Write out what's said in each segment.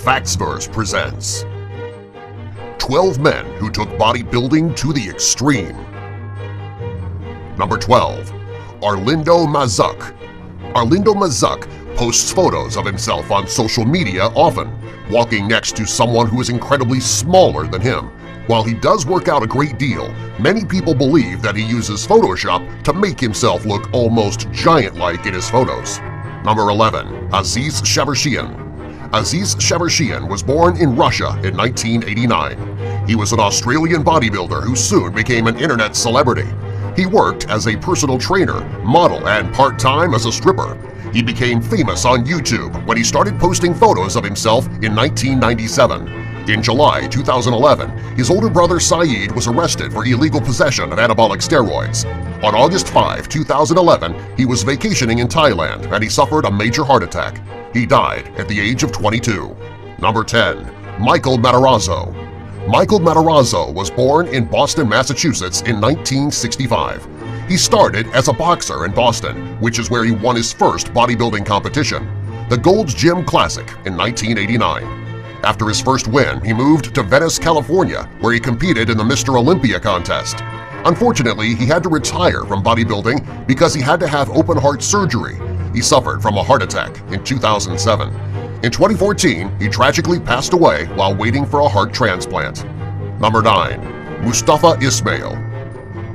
Faxverse presents 12 Men Who Took Bodybuilding to the Extreme. Number 12. Arlindo Mazuk. Arlindo Mazuk posts photos of himself on social media often, walking next to someone who is incredibly smaller than him. While he does work out a great deal, many people believe that he uses Photoshop to make himself look almost giant-like in his photos. Number 11. Aziz Shavershian. Aziz Shavershian was born in Russia in 1989. He was an Australian bodybuilder who soon became an internet celebrity. He worked as a personal trainer, model, and part-time as a stripper. He became famous on YouTube when he started posting photos of himself in 1997. In July 2011, his older brother Saeed was arrested for illegal possession of anabolic steroids. On August 5, 2011, he was vacationing in Thailand and he suffered a major heart attack. He died at the age of 22. Number 10. Michael Matarazzo. Michael Matarazzo was born in Boston, Massachusetts in 1965. He started as a boxer in Boston, which is where he won his first bodybuilding competition, the Gold's Gym Classic in 1989. After his first win, he moved to Venice, California, where he competed in the Mr. Olympia contest. Unfortunately, he had to retire from bodybuilding because he had to have open-heart surgery. He suffered from a heart attack in 2007. In 2014, he tragically passed away while waiting for a heart transplant. Number 9. Mustafa Ismail.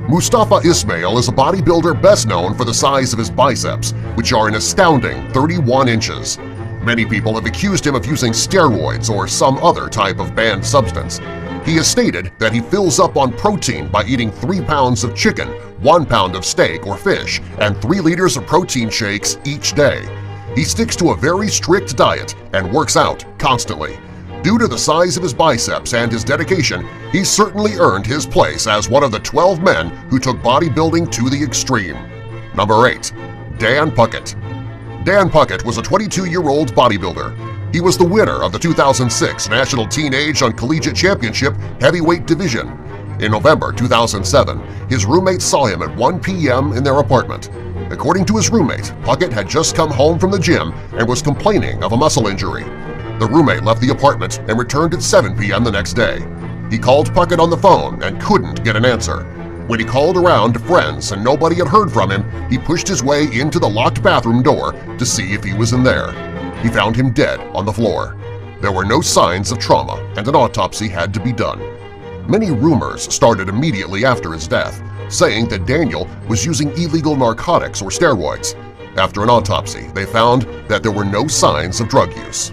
Mustafa Ismail is a bodybuilder best known for the size of his biceps, which are an astounding 31 inches. Many people have accused him of using steroids or some other type of banned substance. He has stated that he fills up on protein by eating 3 pounds of chicken, 1 pound of steak or fish, and 3 liters of protein shakes each day. He sticks to a very strict diet and works out constantly. Due to the size of his biceps and his dedication, he's certainly earned his place as one of the 12 men who took bodybuilding to the extreme. Number 8. Dan Puckett. Dan Puckett was a 22-year-old bodybuilder. He was the winner of the 2006 National Teenage and Collegiate Championship Heavyweight Division. In November 2007, his roommate saw him at 1 p.m. in their apartment. According to his roommate, Puckett had just come home from the gym and was complaining of a muscle injury. The roommate left the apartment and returned at 7 p.m. the next day. He called Puckett on the phone and couldn't get an answer. When he called around to friends and nobody had heard from him, he pushed his way into the locked bathroom door to see if he was in there. He found him dead on the floor. There were no signs of trauma and an autopsy had to be done. Many rumors started immediately after his death, saying that Daniel was using illegal narcotics or steroids. After an autopsy, they found that there were no signs of drug use.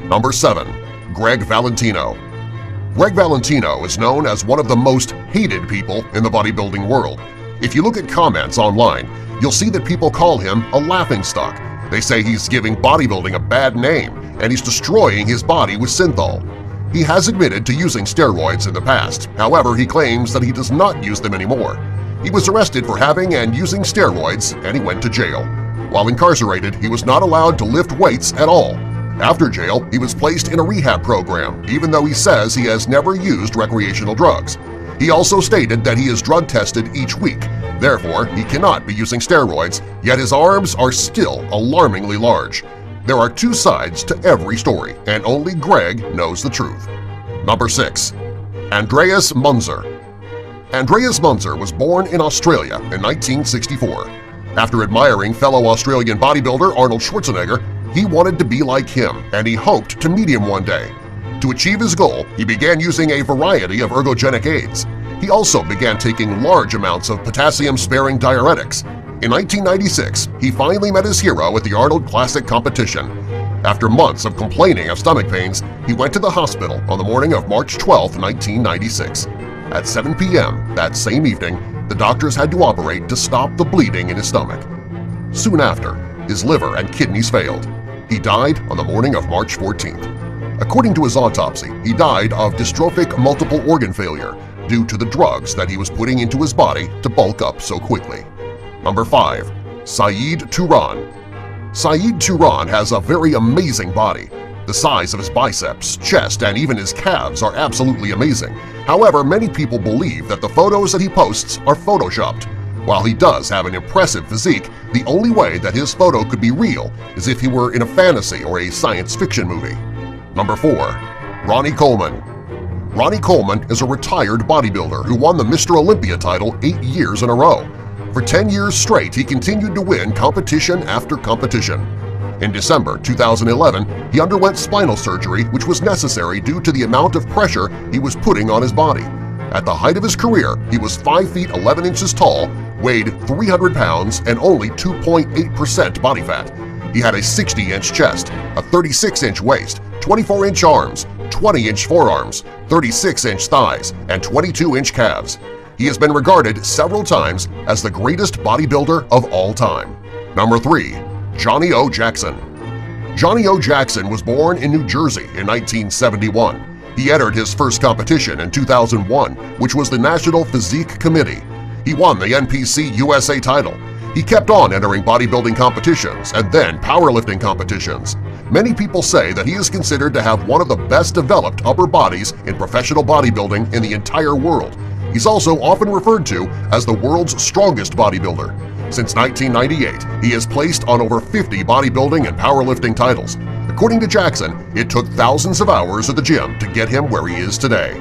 Number 7. Greg Valentino. Greg Valentino is known as one of the most hated people in the bodybuilding world. If you look at comments online, you'll see that people call him a laughingstock. They say he's giving bodybuilding a bad name and he's destroying his body with synthol. He has admitted to using steroids in the past, however he claims that he does not use them anymore. He was arrested for having and using steroids and he went to jail. While incarcerated, he was not allowed to lift weights at all. After jail, he was placed in a rehab program, even though he says he has never used recreational drugs. He also stated that he is drug tested each week, therefore he cannot be using steroids, yet his arms are still alarmingly large. There are 2 sides to every story, and only Greg knows the truth. Number 6. Andreas Munzer. Andreas Munzer was born in Australia in 1964. After admiring fellow Australian bodybuilder Arnold Schwarzenegger, he wanted to be like him and he hoped to meet him one day. To achieve his goal, he began using a variety of ergogenic aids. He also began taking large amounts of potassium-sparing diuretics. In 1996, he finally met his hero at the Arnold Classic competition. After months of complaining of stomach pains, he went to the hospital on the morning of March 12, 1996. At 7 p.m. that same evening, the doctors had to operate to stop the bleeding in his stomach. Soon after, his liver and kidneys failed. He died on the morning of March 14th. According to his autopsy, he died of dystrophic multiple organ failure due to the drugs that he was putting into his body to bulk up so quickly. Number 5. Saeed Turan. Saeed Turan has a very amazing body. The size of his biceps, chest, and even his calves are absolutely amazing. However, many people believe that the photos that he posts are photoshopped. While he does have an impressive physique, the only way that his photo could be real is if he were in a fantasy or a science fiction movie. Number 4. Ronnie Coleman. Ronnie Coleman is a retired bodybuilder who won the Mr. Olympia title 8 years in a row. For 10 years straight, he continued to win competition after competition. In December 2011, he underwent spinal surgery, which was necessary due to the amount of pressure he was putting on his body. At the height of his career, he was 5 feet 11 inches tall, weighed 300 pounds, and only 2.8% body fat. He had a 60-inch chest, a 36-inch waist, 24-inch arms, 20-inch forearms, 36-inch thighs, and 22-inch calves. He has been regarded several times as the greatest bodybuilder of all time. Number 3. Johnny O. Jackson. Johnny O. Jackson was born in New Jersey in 1971. He entered his first competition in 2001, which was the National Physique Committee. He won the NPC USA title. He kept on entering bodybuilding competitions and then powerlifting competitions. Many people say that he is considered to have one of the best developed upper bodies in professional bodybuilding in the entire world. He's also often referred to as the world's strongest bodybuilder. Since 1998, he has placed on over 50 bodybuilding and powerlifting titles. According to Jackson, it took thousands of hours at the gym to get him where he is today.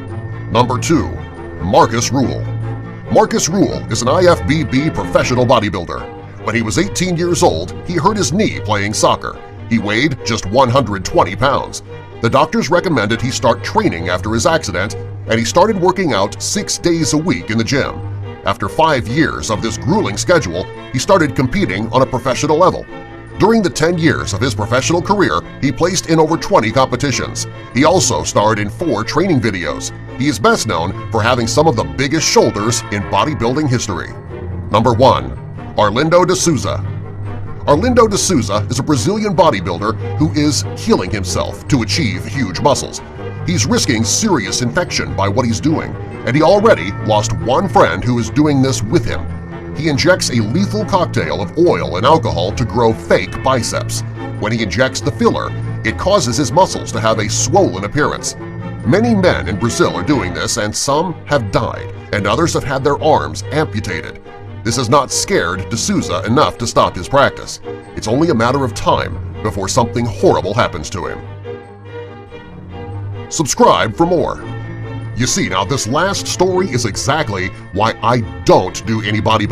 Number 2. Marcus Rule. Marcus Rule is an IFBB professional bodybuilder. When he was 18 years old, he hurt his knee playing soccer. He weighed just 120 pounds. The doctors recommended he start training after his accident, and he started working out 6 days a week in the gym. After 5 years of this grueling schedule, he started competing on a professional level. During the 10 years of his professional career, he placed in over 20 competitions. He also starred in 4 training videos. He is best known for having some of the biggest shoulders in bodybuilding history. Number 1. Arlindo de Souza. Arlindo de Souza is a Brazilian bodybuilder who is killing himself to achieve huge muscles. He's risking serious infection by what he's doing, and he already lost one friend who is doing this with him. He injects a lethal cocktail of oil and alcohol to grow fake biceps. When he injects the filler, it causes his muscles to have a swollen appearance. Many men in Brazil are doing this, and some have died, and others have had their arms amputated. This has not scared de Souza enough to stop his practice. It's only a matter of time before something horrible happens to him. Subscribe for more. You see, now this last story is exactly why I don't do any bodybuilding.